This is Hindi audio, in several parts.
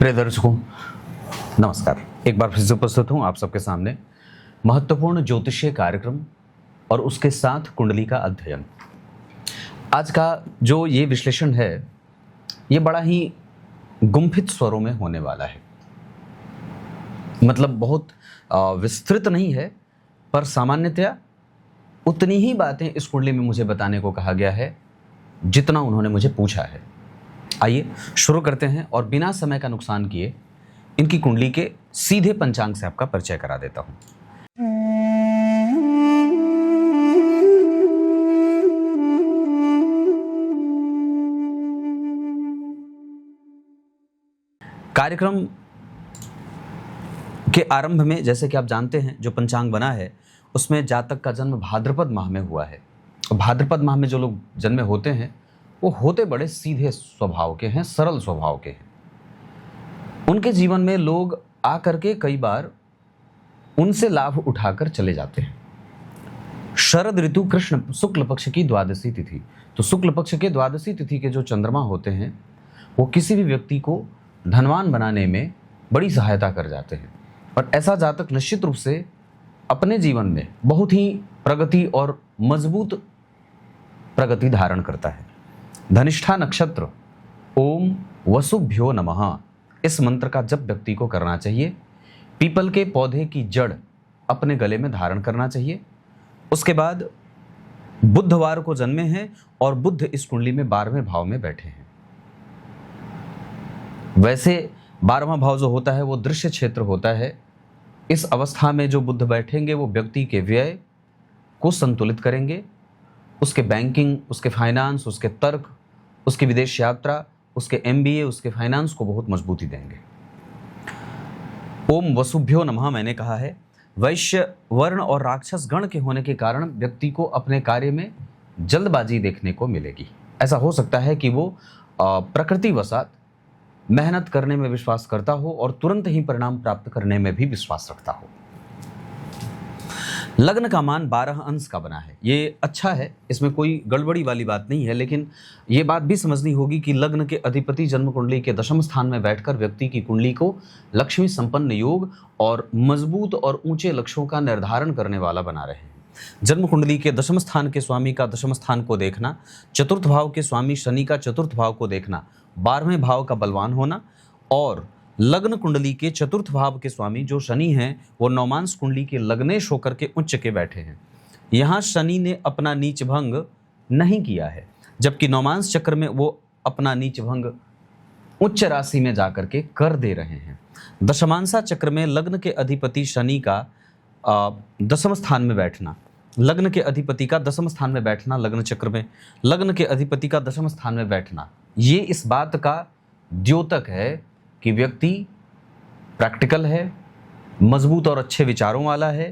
प्रिय दर्शकों, नमस्कार। एक बार फिर से उपस्थित हूँ आप सबके सामने महत्वपूर्ण ज्योतिषीय कार्यक्रम और उसके साथ कुंडली का अध्ययन। आज का जो ये विश्लेषण है ये बड़ा ही गुम्फित स्वरों में होने वाला है। मतलब बहुत विस्तृत नहीं है, पर सामान्यतया उतनी ही बातें इस कुंडली में मुझे बताने को कहा गया है जितना उन्होंने मुझे पूछा है। आइए शुरू करते हैं और बिना समय का नुकसान किए इनकी कुंडली के सीधे पंचांग से आपका परिचय करा देता हूं। कार्यक्रम के आरंभ में जैसे कि आप जानते हैं जो पंचांग बना है उसमें जातक का जन्म भाद्रपद माह में हुआ है। और भाद्रपद माह में जो लोग जन्मे होते हैं वो होते बड़े सीधे स्वभाव के हैं, सरल स्वभाव के हैं। उनके जीवन में लोग आकर के कई बार उनसे लाभ उठाकर चले जाते हैं। शरद ऋतु कृष्ण शुक्ल पक्ष की द्वादशी तिथि, तो शुक्ल पक्ष के द्वादशी तिथि के जो चंद्रमा होते हैं वो किसी भी व्यक्ति को धनवान बनाने में बड़ी सहायता कर जाते हैं। और ऐसा जातक निश्चित रूप से अपने जीवन में बहुत ही प्रगति और मजबूत प्रगति धारण करता है। धनिष्ठा नक्षत्र ओम वसुभ्यो नमः इस मंत्र का जप व्यक्ति को करना चाहिए। पीपल के पौधे की जड़ अपने गले में धारण करना चाहिए। उसके बाद बुधवार को जन्मे हैं और बुध इस कुंडली में 12वें भाव में बैठे हैं। वैसे 12वां भाव जो होता है वो दृश्य क्षेत्र होता है। इस अवस्था में जो बुध बैठेंगे वो व्यक्ति के व्यय को संतुलित करेंगे, उसके बैंकिंग, उसके फाइनेंस, उसके तर्क, उसकी विदेश यात्रा, उसके MBA, उसके फाइनेंस को बहुत मजबूती देंगे। ओम वसुभ्यो नमः मैंने कहा है। वैश्य वर्ण और राक्षस गण के होने के कारण व्यक्ति को अपने कार्य में जल्दबाजी देखने को मिलेगी। ऐसा हो सकता है कि वो प्रकृतिवशात मेहनत करने में विश्वास करता हो और तुरंत ही परिणाम प्राप्त करने में भी विश्वास रखता हो। लग्न का मान 12 अंश का बना है, ये अच्छा है, इसमें कोई गड़बड़ी वाली बात नहीं है। लेकिन ये बात भी समझनी होगी कि लग्न के अधिपति जन्म कुंडली के दशम स्थान में बैठकर व्यक्ति की कुंडली को लक्ष्मी संपन्न योग और मजबूत और ऊंचे लक्ष्यों का निर्धारण करने वाला बना रहे हैं। जन्म कुंडली के दशम स्थान के स्वामी का दशम स्थान को देखना, चतुर्थ भाव के स्वामी शनि का चतुर्थ भाव को देखना, 12वें भाव का बलवान होना और लग्न कुंडली के चतुर्थ भाव के स्वामी जो शनि हैं वो नवमांश कुंडली के लग्नेश होकर के उच्च के बैठे हैं। यहाँ शनि ने अपना नीच भंग नहीं किया है, जबकि नवमांश चक्र में वो अपना नीच भंग उच्च राशि में जाकर के कर दे रहे हैं। दशमांशा चक्र में लग्न के अधिपति शनि का दशम स्थान में बैठना, लग्न के अधिपति का दशम स्थान में बैठना, लग्न चक्र में लग्न के अधिपति का दशम स्थान में बैठना, ये इस बात का द्योतक है कि व्यक्ति प्रैक्टिकल है, मजबूत और अच्छे विचारों वाला है,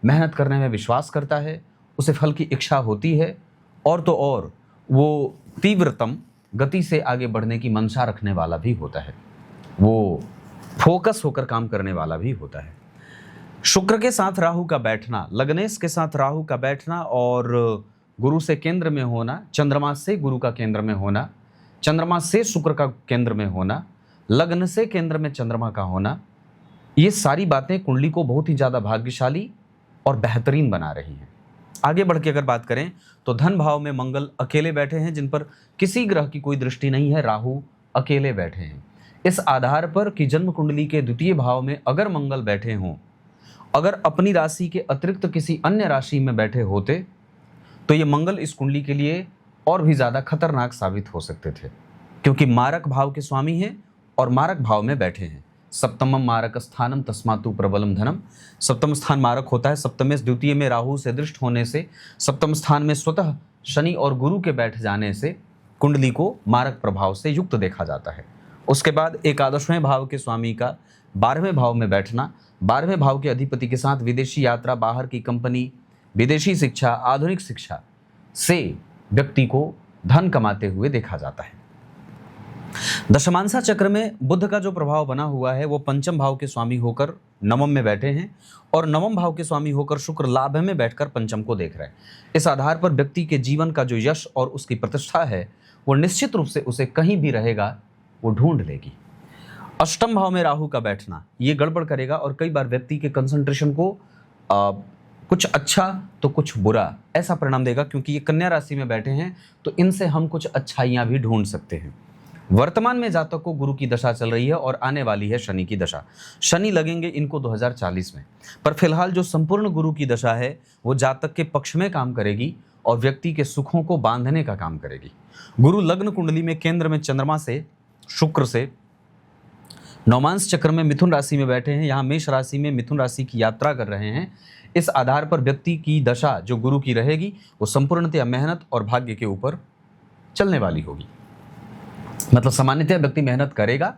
मेहनत करने में विश्वास करता है, उसे फल की इच्छा होती है और तो और वो तीव्रतम गति से आगे बढ़ने की मंशा रखने वाला भी होता है, वो फोकस होकर काम करने वाला भी होता है। शुक्र के साथ राहु का बैठना, लग्नेश के साथ राहु का बैठना और गुरु से केंद्र में होना, चंद्रमा से गुरु का केंद्र में होना, चंद्रमा से शुक्र का केंद्र में होना, लग्न से केंद्र में चंद्रमा का होना, ये सारी बातें कुंडली को बहुत ही ज़्यादा भाग्यशाली और बेहतरीन बना रही हैं। आगे बढ़ के अगर बात करें तो धन भाव में मंगल अकेले बैठे हैं, जिन पर किसी ग्रह की कोई दृष्टि नहीं है, राहु अकेले बैठे हैं। इस आधार पर कि जन्म कुंडली के द्वितीय भाव में अगर मंगल बैठे हों, अगर अपनी राशि के अतिरिक्त किसी अन्य राशि में बैठे होते तो ये मंगल इस कुंडली के लिए और भी ज़्यादा खतरनाक साबित हो सकते थे, क्योंकि मारक भाव के स्वामी हैं और मारक भाव में बैठे हैं। सप्तमम मारक स्थानम तस्मातु प्रबलम धनम, सप्तम स्थान मारक होता है। सप्तमेश द्वितीय में राहु से दृष्ट होने से, सप्तम स्थान में स्वतः शनि और गुरु के बैठ जाने से कुंडली को मारक प्रभाव से युक्त देखा जाता है। उसके बाद एकादशवें भाव के स्वामी का 12वें भाव में बैठना, 12वें भाव के अधिपति के साथ विदेशी यात्रा, बाहर की कंपनी, विदेशी शिक्षा, आधुनिक शिक्षा से व्यक्ति को धन कमाते हुए देखा जाता है। दशमांशा चक्र में बुध का जो प्रभाव बना हुआ है वो पंचम भाव के स्वामी होकर नवम में बैठे हैं और नवम भाव के स्वामी होकर शुक्र लाभ में बैठकर पंचम को देख रहे हैं। इस आधार पर व्यक्ति के जीवन का जो यश और उसकी प्रतिष्ठा है वो निश्चित रूप से उसे कहीं भी रहेगा वो ढूंढ लेगी। अष्टम भाव में राहु का बैठना ये गड़बड़ करेगा और कई बार व्यक्ति के कंसंट्रेशन को कुछ अच्छा तो कुछ बुरा ऐसा परिणाम देगा, क्योंकि ये कन्या राशि में बैठे हैं तो इनसे हम कुछ अच्छाइयां भी ढूंढ सकते हैं। वर्तमान में जातक को गुरु की दशा चल रही है और आने वाली है शनि की दशा। शनि लगेंगे इनको 2040 में, पर फिलहाल जो संपूर्ण गुरु की दशा है वो जातक के पक्ष में काम करेगी और व्यक्ति के सुखों को बांधने का काम करेगी। गुरु लग्न कुंडली में केंद्र में चंद्रमा से, शुक्र से, नौमांस चक्र में मिथुन राशि में बैठे हैं। यहाँ मेष राशि में मिथुन राशि की यात्रा कर रहे हैं। इस आधार पर व्यक्ति की दशा जो गुरु की रहेगी वो संपूर्णतया मेहनत और भाग्य के ऊपर चलने वाली होगी। मतलब सामान्यतः व्यक्ति मेहनत करेगा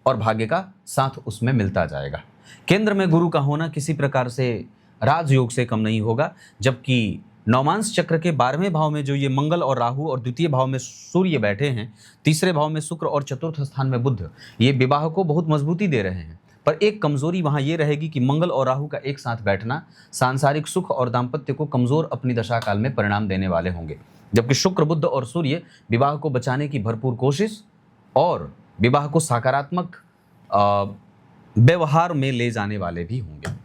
और भाग्य का साथ उसमें मिलता जाएगा। केंद्र में गुरु का होना किसी प्रकार से राजयोग से कम नहीं होगा, जबकि नौमांस चक्र के 12वें भाव में जो ये मंगल और राहु और द्वितीय भाव में सूर्य बैठे हैं, तीसरे भाव में शुक्र और चतुर्थ स्थान में बुध, ये विवाह को बहुत मजबूती दे रहे हैं। पर एक कमजोरी वहां ये रहेगी कि मंगल और राहु का एक साथ बैठना सांसारिक सुख और दाम्पत्य को कमजोर अपनी दशा काल में परिणाम देने वाले होंगे, जबकि शुक्र, बुध और सूर्य विवाह को बचाने की भरपूर कोशिश और विवाह को सकारात्मक व्यवहार में ले जाने वाले भी होंगे।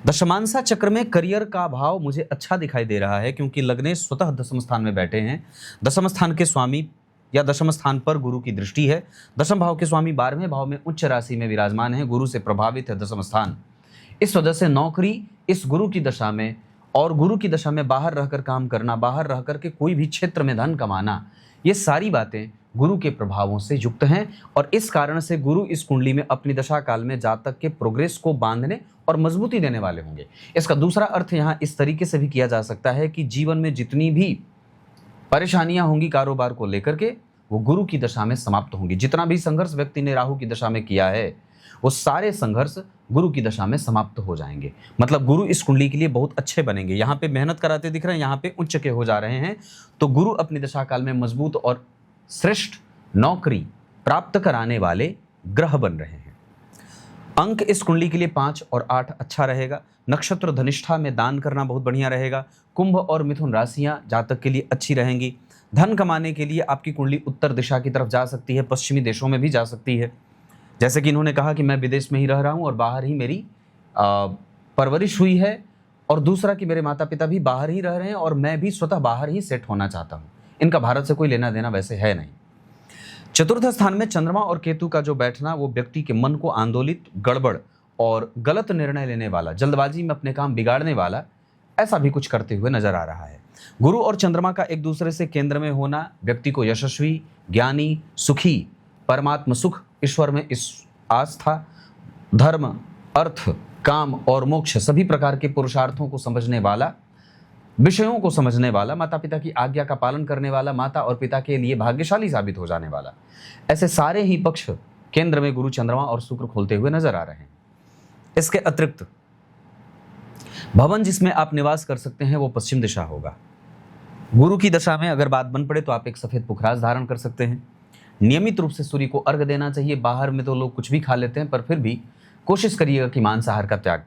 दशमांसा चक्र में करियर का भाव मुझे अच्छा दिखाई दे रहा है, क्योंकि लग्नेश स्वतः दशम स्थान में बैठे हैं। दशम स्थान के स्वामी या दशम स्थान पर गुरु की दृष्टि है। दशम भाव के स्वामी 12वें भाव में उच्च राशि में विराजमान है। गुरु से प्रभावित है दशम स्थान। इस वजह से नौकरी इस गुरु की दशा में और गुरु की दशा में बाहर रहकर काम करना, बाहर रह करके कोई भी क्षेत्र में धन कमाना, ये सारी बातें गुरु के प्रभावों से युक्त हैं और इस कारण से गुरु इस कुंडली में अपनी दशा काल में जातक के प्रोग्रेस को बांधने और मजबूती देने वाले होंगे। इसका दूसरा अर्थ यहाँ इस तरीके से भी किया जा सकता है कि जीवन में जितनी भी परेशानियां होंगी कारोबार को लेकर के, वो गुरु की दशा में समाप्त होंगी। जितना भी संघर्ष व्यक्ति ने राहु की दशा में किया है वो सारे संघर्ष गुरु की दशा में समाप्त हो जाएंगे। मतलब गुरु इस कुंडली के लिए बहुत अच्छे बनेंगे। यहाँ पे मेहनत कराते दिख रहे हैं, यहाँ पे उच्च के हो जा रहे हैं, तो गुरु अपनी दशा काल में मजबूत और श्रेष्ठ नौकरी प्राप्त कराने वाले ग्रह बन रहे हैं। अंक इस कुंडली के लिए 5 और 8 अच्छा रहेगा। नक्षत्र धनिष्ठा में दान करना बहुत बढ़िया रहेगा। कुंभ और मिथुन राशियां जातक के लिए अच्छी रहेंगी। धन कमाने के लिए आपकी कुंडली उत्तर दिशा की तरफ जा सकती है, पश्चिमी देशों में भी जा सकती है। जैसे कि इन्होंने कहा कि मैं विदेश में ही रह रहा हूं और बाहर ही मेरी परवरिश हुई है, और दूसरा कि मेरे माता पिता भी बाहर ही रह रहे हैं और मैं भी स्वतः बाहर ही सेट होना चाहता हूं। इनका भारत से कोई लेना देना वैसे है नहीं। चतुर्थ स्थान में चंद्रमा और केतु का जो बैठना वो व्यक्ति के मन को आंदोलित, गड़बड़ और गलत निर्णय लेने वाला, जल्दबाजी में अपने काम बिगाड़ने वाला, ऐसा भी कुछ करते हुए नजर आ रहा है। गुरु और चंद्रमा का एक दूसरे से केंद्र में होना व्यक्ति को यशस्वी, ज्ञानी, सुखी, परमात्म सुख, ईश्वर में इस आस्था, धर्म, अर्थ, काम और मोक्ष सभी प्रकार के पुरुषार्थों को समझने वाला, विषयों को समझने वाला, माता पिता की आज्ञा का पालन करने वाला, माता और पिता के लिए भाग्यशाली साबित हो जाने वाला, ऐसे सारे ही पक्ष केंद्र में गुरु, चंद्रमा और शुक्र खोलते हुए नजर आ रहे हैं। इसके अतिरिक्त भवन जिसमें आप निवास कर सकते हैं वो पश्चिम दिशा होगा। गुरु की दशा में अगर बात बन पड़े तो आप एक सफेद पुखराज धारण कर सकते हैं। नियमित रूप से सूर्य को अर्घ देना चाहिए। बाहर में तो लोग कुछ भी खा लेते हैं, पर फिर भी कोशिश करिएगा कि मांसाहार का त्याग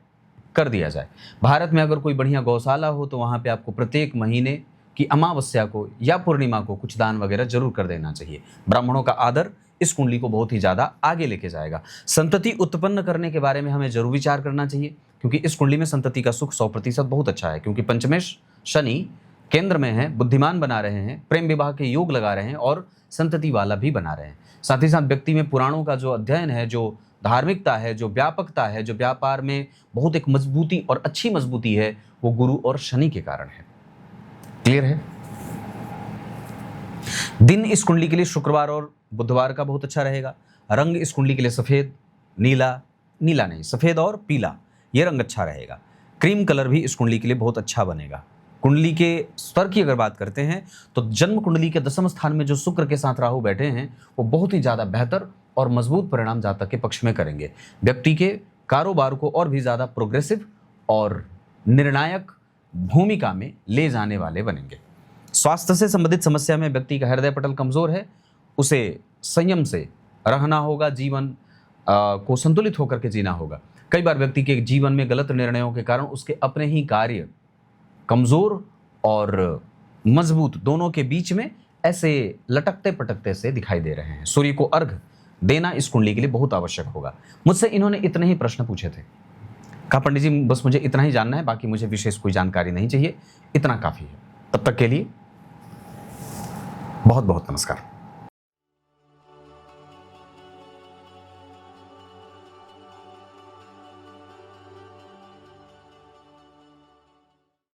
कर दिया जाए। भारत में अगर कोई बढ़िया गौशाला हो तो वहाँ पे आपको प्रत्येक महीने की अमावस्या को या पूर्णिमा को कुछ दान वगैरह जरूर कर देना चाहिए। ब्राह्मणों का आदर इस कुंडली को बहुत ही ज़्यादा आगे लेके जाएगा। संतति उत्पन्न करने के बारे में हमें जरूर विचार करना चाहिए, क्योंकि इस कुंडली में संतति का सुख 100% बहुत अच्छा है, क्योंकि पंचमेश शनि केंद्र में है, बुद्धिमान बना रहे हैं, प्रेम विवाह के योग लगा रहे हैं और संतति वाला भी बना रहे हैं। साथ ही साथ व्यक्ति में पुराणों का जो अध्ययन है, जो धार्मिकता है, जो व्यापकता है, जो व्यापार में बहुत एक मजबूती और अच्छी मजबूती है, वो गुरु और शनि के कारण है। क्लियर है? दिन इस कुंडली के लिए शुक्रवार और बुधवार का बहुत अच्छा रहेगा। रंग इस कुंडली के लिए सफेद, नीला नहीं, सफेद और पीला, ये रंग अच्छा रहेगा। क्रीम कलर भी इस कुंडली के लिए बहुत अच्छा बनेगा। कुंडली के स्तर की अगर बात करते हैं तो जन्म कुंडली के दशम स्थान में जो शुक्र के साथ राहु बैठे हैं वो बहुत ही ज़्यादा बेहतर और मजबूत परिणाम जातक के पक्ष में करेंगे। व्यक्ति के कारोबार को और भी ज़्यादा प्रोग्रेसिव और निर्णायक भूमिका में ले जाने वाले बनेंगे। स्वास्थ्य से संबंधित समस्या में व्यक्ति का हृदय पटल कमज़ोर है, उसे संयम से रहना होगा, जीवन को संतुलित होकर के जीना होगा। कई बार व्यक्ति के जीवन में गलत निर्णयों के कारण उसके अपने ही कार्य कमज़ोर और मजबूत दोनों के बीच में ऐसे लटकते पटकते से दिखाई दे रहे हैं। सूर्य को अर्घ देना इस कुंडली के लिए बहुत आवश्यक होगा। मुझसे इन्होंने इतने ही प्रश्न पूछे थे। कहा पंडित जी बस मुझे इतना ही जानना है, बाकी मुझे विशेष कोई जानकारी नहीं चाहिए, इतना काफ़ी है। तब तक के लिए बहुत बहुत नमस्कार।